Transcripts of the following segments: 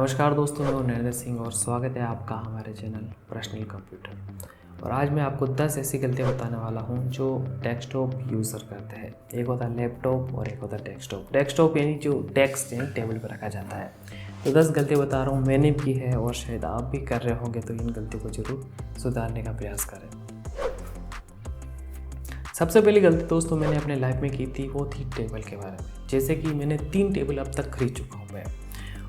नमस्कार दोस्तों, मैं हूं नरेंद्र सिंह और स्वागत है आपका हमारे चैनल पर्सनल कंप्यूटर। और आज मैं आपको 10 ऐसी गलतियां बताने वाला हूं जो डेस्कटॉप यूज़र करते हैं। एक होता है लैपटॉप और एक होता है डेस्कटॉप। डेस्कटॉप यानी जो डेस्क यानी टेबल पर रखा जाता है। तो 10 गलतियाँ बता रहा हूँ, मैंने भी की है और शायद आप भी कर रहे होंगे, तो इन गलतियों को जरूर सुधारने का प्रयास करें। सबसे पहली गलती दोस्तों मैंने अपने लाइफ में की थी, वो थी टेबल के बारे में। जैसे कि मैंने 3 टेबल अब तक खरीद चुका हूँ मैं,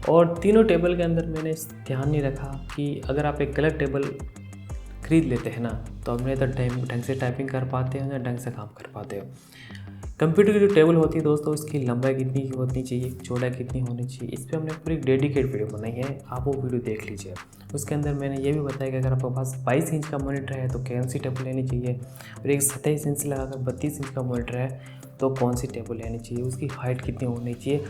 और तीनों टेबल के अंदर मैंने ध्यान नहीं रखा कि अगर आप एक गलत टेबल खरीद लेते हैं ना, तो आप नहीं तो ढंग से टाइपिंग कर पाते हो, ना ढंग से काम कर पाते हो। कंप्यूटर की जो टेबल होती है दोस्तों, उसकी लंबाई कितनी होनी चाहिए, चौड़ाई कितनी होनी चाहिए, इस पर हमने पूरी डेडिकेट वीडियो बनाई है, आप वो वीडियो देख लीजिए। उसके अंदर मैंने ये भी बताया कि अगर आपके पास 22 इंच का मॉनिटर है तो कौन सी टेबल लेनी चाहिए, और एक 27 इंच लगाकर 32 इंच का मॉनिटर है तो कौन सी टेबल लेनी चाहिए, उसकी हाइट कितनी होनी चाहिए।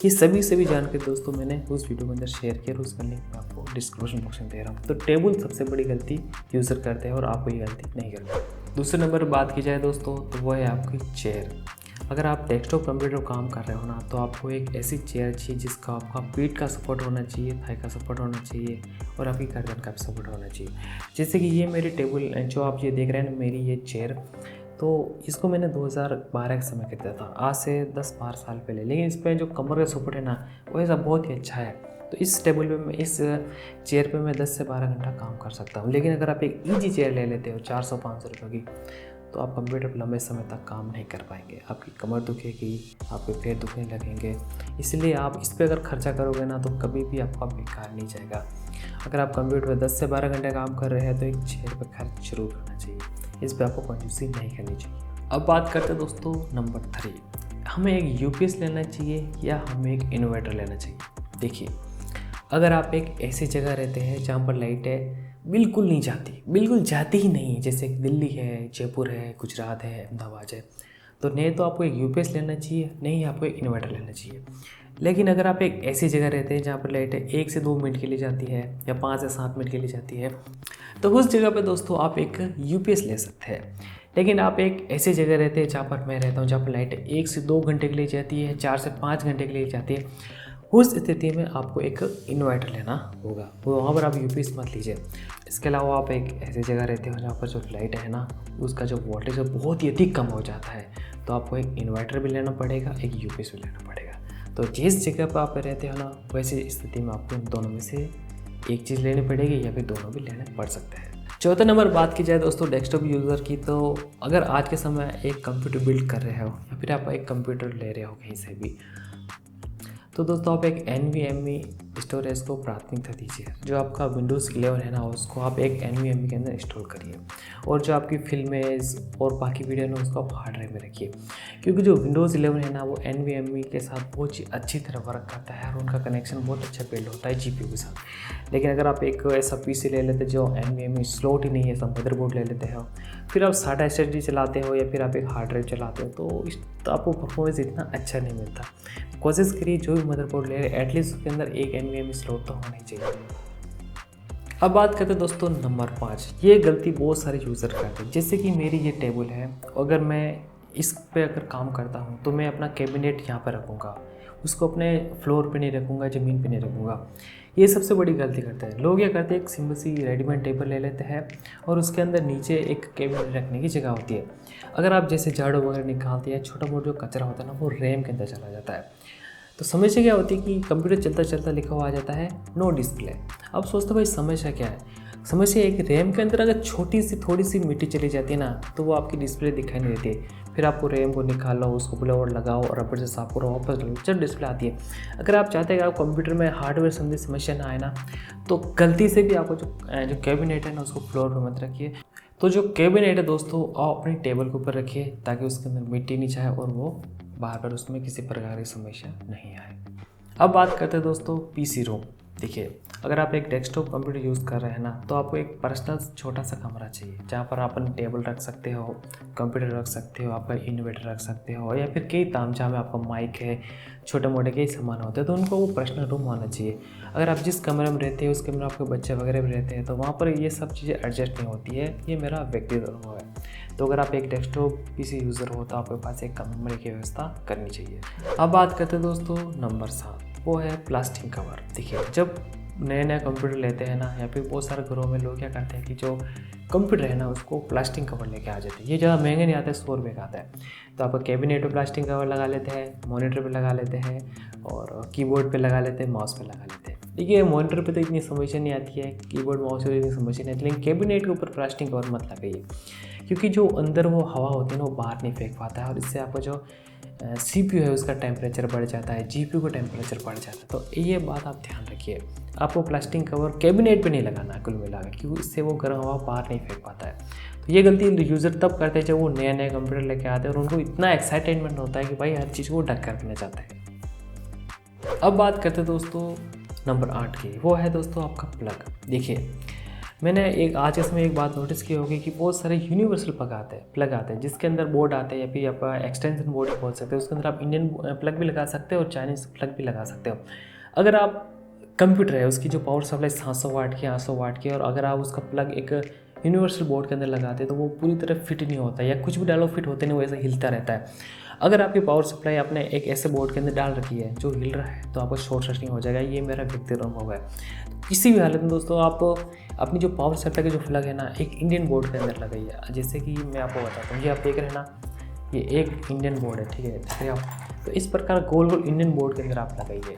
ये सभी जानकारी दोस्तों मैंने उस वीडियो के अंदर शेयर किया, और उसका लिंक मैं आपको डिस्क्रिप्शन बॉक्स में दे रहा हूँ। तो टेबल सबसे बड़ी गलती यूज़र करते हैं और आपको ये गलती नहीं करनी। दूसरे नंबर पर बात की जाए दोस्तों, तो वो है आपकी चेयर। अगर आप डेस्कटॉप कंप्यूटर काम कर रहे हो ना, तो आपको एक ऐसी चेयर चाहिए जिसका आपका पीठ का सपोर्ट होना चाहिए, थाई का सपोर्ट होना चाहिए, और आपकी गर्दन का भी सपोर्ट होना चाहिए। जैसे कि ये मेरी टेबल जो आप ये देख रहे हैं ना, मेरी ये चेयर, तो इसको मैंने 2012 के समय खरीदा था, आज से 10-12 साल पहले। लेकिन इस पर जो कमर का सपोर्ट है ना, वो ऐसा बहुत ही अच्छा है। तो इस टेबल पे मैं, इस चेयर पे मैं 10 से 12 घंटा काम कर सकता हूँ। लेकिन अगर आप एक ईजी चेयर ले लेते हो 400-500 रुपये की, तो आप कंप्यूटर पर लंबे समय तक काम नहीं कर पाएंगे। आपकी कमर दुखेगी, आपके पैर दुखने लगेंगे। इसलिए आप इस पर अगर खर्चा करोगे ना, तो कभी भी आपका बेकार नहीं जाएगा। अगर आप कंप्यूटर पर 10 से 12 घंटे काम कर रहे हैं, तो एक चेयर पर खर्च जरूर करना चाहिए। इस पर आपको कंजूसी नहीं करनी चाहिए। अब बात करते हैं दोस्तों नंबर 3, हमें एक यूपीएस लेना चाहिए या हमें एक इन्वर्टर लेना चाहिए। देखिए, अगर आप एक ऐसी जगह रहते हैं जहाँ पर लाइटें बिल्कुल नहीं जाती, बिल्कुल जाती ही नहीं है, जैसे दिल्ली है, जयपुर है, गुजरात है, अहमदाबाद है, तो नहीं तो आपको एक यूपीएस लेना चाहिए, नहीं आपको एक इन्वर्टर लेना चाहिए। लेकिन अगर आप एक ऐसी जगह रहते हैं जहाँ पर लाइटें 1 से 2 मिनट के लिए जाती है या 5 से 7 मिनट के लिए जाती है, तो उस जगह पे दोस्तों आप एक यूपीएस ले सकते हैं। लेकिन आप एक ऐसी जगह रहते हैं जहाँ पर मैं रहता हूँ, जहाँ पर लाइटें 1 से 2 घंटे के लिए जाती है, 4 से 5 घंटे के लिए जाती है, उस स्थिति में आपको एक इन्वर्टर लेना होगा। वहाँ पर आप यूपीएस मत लीजिए। इसके अलावा आप एक ऐसी जगह रहते हो जहाँ पर जो लाइट है ना, उसका जो वोल्टेज है बहुत ही अधिक कम हो जाता है, तो आपको एक इन्वर्टर भी लेना पड़ेगा, एक यूपीएस भी लेना पड़ेगा। तो जिस जगह पर आप रहते हो ना, वैसी स्थिति में आपको इन दोनों में से एक चीज़ लेनी पड़ेगी, या फिर दोनों भी लेने पड़ सकते हैं। चौथे नंबर बात की जाए दोस्तों डेस्कटॉप यूज़र की, तो अगर आज के समय एक कंप्यूटर बिल्ड कर रहे हो या फिर आप एक कंप्यूटर ले रहे हो कहीं से भी, तो दोस्तों आप एक NVMe स्टोरेज को प्राथमिकता दीजिए। जो आपका विंडोज़ 11 है ना, उसको आप एक NVMe के अंदर इंस्टॉल करिए, और जो आपकी फिल्में और बाकी वीडियो ना, उसको आप हार्ड ड्राइव में रखिए। क्योंकि जो विंडोज़ 11 है ना, वो NVMe के साथ बहुत अच्छी तरह वर्क करता है, और उनका कनेक्शन बहुत अच्छा बिल्ड होता है GPU के साथ। लेकिन अगर आप एक ऐसा PC ले लेते जो NVMe स्लॉट ही नहीं है, ऐसा मदरबोर्ड ले लेते हो, फिर आप SATA SSD चलाते हो या फिर आप एक हार्ड ड्राइव चलाते हो, तो आपको परफॉर्मेंस इतना अच्छा नहीं मिलता। कोशिश करिए जो भी मदरबोर्ड ले रहे हैं, एटलीस्ट उसके अंदर एक NVMe स्लॉट तो होना ही चाहिए। अब बात करते हैं दोस्तों नंबर 5, ये गलती बहुत सारे यूज़र करते हैं। जैसे कि मेरी ये टेबल है, अगर मैं इस पे अगर काम करता हूँ, तो मैं अपना कैबिनेट यहाँ पर रखूँगा, उसको अपने फ्लोर पे नहीं रखूँगा, ज़मीन पे नहीं रखूँगा। ये सबसे बड़ी गलती करते हैं लोग। ये करते हैं, एक सिंपल सी रेडीमेड टेबल ले लेते हैं, और उसके अंदर नीचे एक कैबिनेट रखने की जगह होती है। अगर आप जैसे झाड़ू वगैरह निकालते हैं, छोटा मोटा जो कचरा होता है ना, वो रैम के अंदर चला जाता है। तो समस्या क्या होती है कि कंप्यूटर चलता चलता लिखा हुआ आ जाता है नो डिस्प्ले। अब सोचते भाई समस्या क्या है। समस्या एक रैम के अंदर अगर छोटी सी थोड़ी सी मिट्टी चली जाती है ना, तो वो आपकी डिस्प्ले दिखाई नहीं देती। फिर आपको रैम को निकालो, उसको ब्लोअर लगाओ और रबर से साफ करो, वापस लो, जब डिस्प्ले आती है। अगर आप चाहते हैं कि आप कंप्यूटर में हार्डवेयर संबंधी समस्या ना आए ना, तो गलती से भी आपको जो कैबिनेट है ना, उसको फ्लोर पर मत रखिए। तो जो कैबिनेट है दोस्तों, आप अपनी टेबल के ऊपर रखिए, ताकि उसके अंदर मिट्टी नहीं जाए और वो बार बार उसमें किसी प्रकार की समस्या नहीं आए। अब बात करते हैं दोस्तों PC रूम। देखिए, अगर आप एक डेस्कटॉप कंप्यूटर यूज़ कर रहे हैं ना, तो आपको एक पर्सनल छोटा सा कमरा चाहिए, जहाँ पर आप अपनी टेबल रख सकते हो, कंप्यूटर रख सकते हो, आपका इन्वर्टर रख सकते हो, या फिर कई तामझाम में आपका माइक है, छोटे मोटे कई सामान होते हैं, तो उनको वो पर्सनल रूम होना चाहिए। अगर आप जिस कमरे में रहते हैं उस कमरे में आपके बच्चे वगैरह भी रहते हैं, तो वहाँ पर ये सब चीज़ें एडजस्ट नहीं होती है। ये मेरा व्यक्तिगत अनुभव है। तो अगर आप एक डेस्कटॉप PC यूज़र हो, तो आपके पास एक कमरे की व्यवस्था करनी चाहिए। अब बात करते हैं दोस्तों नंबर 7, वो है प्लास्टिक कवर। देखिए जब नया नया कंप्यूटर लेते हैं ना, या फिर बहुत सारे घरों में लोग क्या करते हैं कि जो कंप्यूटर है ना उसको प्लास्टिक कवर लेके आ जाते हैं। ये ज़्यादा महंगे नहीं आता है, 100 रुपये का आता है। तो आपका कैबिनेट पे प्लास्टिक कवर लगा लेते हैं, मॉनिटर पे लगा लेते हैं, और कीबोर्ड पे लगा लेते हैं, माउस पे लगा लेते हैं। देखिए मॉनिटर पे तो इतनी समस्या नहीं आती है, कीबोर्ड माउस पे इतनी समस्या नहीं आती, लेकिन कैबिनेट के ऊपर प्लास्टिक कवर मत लगाइए, क्योंकि जो अंदर वो हवा होती है ना वो बाहर नहीं फेंक पाता है, और इससे आपका जो CPU है उसका टेम्परेचर बढ़ जाता है, GPU का टेम्परेचर बढ़ जाता है। तो ये बात आप ध्यान रखिए, आपको प्लास्टिक कवर कैबिनेट पे नहीं लगाना है कुल मिलाकर, क्योंकि इससे वो गर्म हवा बाहर नहीं फेंक पाता है। तो ये गलती यूज़र तब करते हैं जब वो नया नया कंप्यूटर लेके आते हैं और उनको इतना एक्साइटमेंट होता है कि भाई हर चीज़ को ढक कर रखना चाहते हैं। अब बात करते हैं दोस्तों नंबर 8 की, वो है दोस्तों आपका प्लग। देखिए मैंने आज इसमें एक बात नोटिस की होगी कि बहुत सारे यूनिवर्सल प्लग आते हैं जिसके अंदर बोर्ड आते हैं, या फिर आप एक्सटेंशन बोर्ड बोल सकते हो। उसके अंदर आप इंडियन प्लग भी लगा सकते हो और चाइनीज़ प्लग भी लगा सकते हो। अगर आप कंप्यूटर है उसकी जो पावर सप्लाई 700 वाट की 800 वाट की, और अगर आप उसका प्लग एक यूनिवर्सल बोर्ड के अंदर लगाते हैं तो वो पूरी तरह फिट नहीं होता, या कुछ भी डालो फिट होते नहीं, वो ऐसे हिलता रहता है। अगर आपकी पावर सप्लाई आपने एक ऐसे बोर्ड के अंदर डाल रखी है जो हिल रहा है तो आपको शॉर्ट सर्किटिंग हो जाएगा। ये मेरा व्यक्तिगत अनुभव है। किसी भी हालत में दोस्तों आप अपनी जो पावर सप्लाई का जो प्लग है ना एक इंडियन बोर्ड के अंदर लगाइए। जैसे कि मैं आपको बताता हूँ, ये आप देख रहे हैं ना, ये एक इंडियन बोर्ड है, ठीक है, देख रहे हैं आप। तो इस प्रकार गोल गोल इंडियन बोर्ड के अंदर आप लगाइए।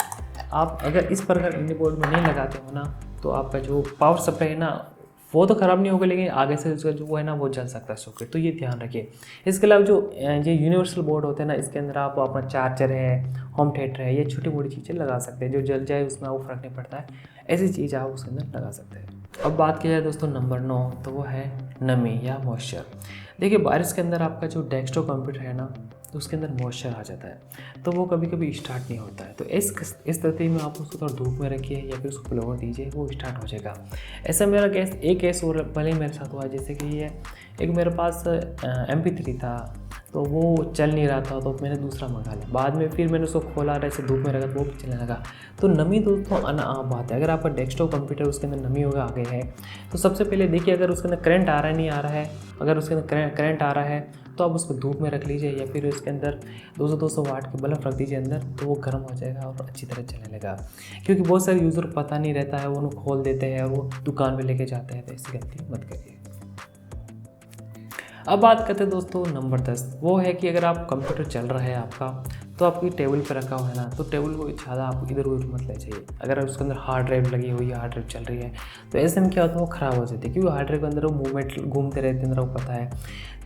आप अगर इस प्रकार इंडियन बोर्ड में नहीं लगाते हो ना तो आपका जो पावर सप्लाई है ना वो तो ख़राब नहीं होगा, लेकिन आगे से उसका जो है ना वो जल सकता है सॉकेट। तो ये ध्यान रखिए। इसके अलावा जो ये यूनिवर्सल बोर्ड होते हैं ना इसके अंदर आप अपना चार्जर है, होम थिएटर है, ये छोटी मोटी चीज़ें लगा सकते हैं, जो जल जाए उसमें वो फ़र्क नहीं पड़ता है, ऐसी चीज़ आप उसके अंदर लगा सकते हैं। अब बात की जाए दोस्तों नंबर 9, तो वो है नमी या मॉइस्चर। देखिए बारिश के अंदर आपका जो डेस्कटॉप कंप्यूटर है ना तो उसके अंदर मॉइस्चर आ जाता है, तो वो कभी कभी स्टार्ट नहीं होता है। तो इस स्थिति में आप उसको थोड़ा धूप में रखिए या फिर उसको ब्लोअर दीजिए, वो स्टार्ट हो जाएगा। ऐसा मेरा एक केस और भले ही मेरे साथ हुआ है। जैसे कि ये एक मेरे पास MP3 था, तो वो चल नहीं रहा था, तो मैंने दूसरा मंगा लिया। बाद में फिर मैंने उसको खोला, ऐसे धूप में रखा तो वो भी चलने लगा। तो नमी दोस्तों आम बात है। अगर आपका डेस्कटॉप कंप्यूटर उसके अंदर नमी होगा आ गई है तो सबसे पहले देखिए अगर उसके अंदर करंट आ रहा है नहीं आ रहा है। अगर उसके अंदर करंट आ रहा है तो आप उसको धूप में रख लीजिए, या फिर उसके अंदर 200 वाट के बल्ब रख दीजिए अंदर, तो वो गर्म हो जाएगा और अच्छी तरह चलने लगा। क्योंकि बहुत सारे यूज़र पता नहीं रहता है, वो उन्हें खोल देते हैं और वो दुकान में लेके जाते हैं, तो ऐसी गलती मत करिए। अब बात करते हैं दोस्तों नंबर 10, वो है कि अगर आप कंप्यूटर चल रहा है आपका तो आपकी टेबल पर रखा हुआ है ना, तो टेबल को ज़्यादा आप इधर उधर मत ले जाइए। अगर उसके अंदर हार्ड ड्राइव लगी हुई है, हार्ड ड्राइव चल रही है, तो ऐसे में क्या होता है वो ख़राब हो जाती है, क्योंकि हार्ड ड्राइव के अंदर वो मूवमेंट घूमते रहते हैं अंदर, वो पता है।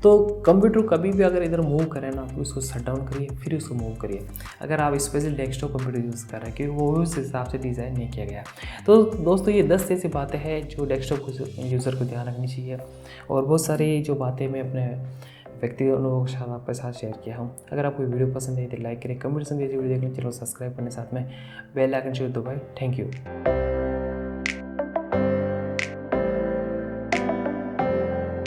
तो कंप्यूटर कभी भी अगर इधर मूव करें ना तो उसको शट डाउन करिए फिर उसको मूव करिए। अगर आप स्पेशल डेस्कटॉप कंप्यूटर यूज़ कर रहे हैं, क्योंकि वो उस हिसाब से डिज़ाइन नहीं किया गया। तो दोस्तों ये 10 ऐसी बातें हैं जो डेस्कटॉप यूज़र को ध्यान रखनी चाहिए, और बहुत सारी जो बातें मैं अपने व्यक्तिगत अनुभव के साथ आपके साथ शेयर किया हूँ। अगर आपको वीडियो पसंद आई तो लाइक करें, कमेंट पसंद वीडियो देखने चलो सब्सक्राइब करने, साथ में बेल आइकन जरूर दबाएं। Thank you.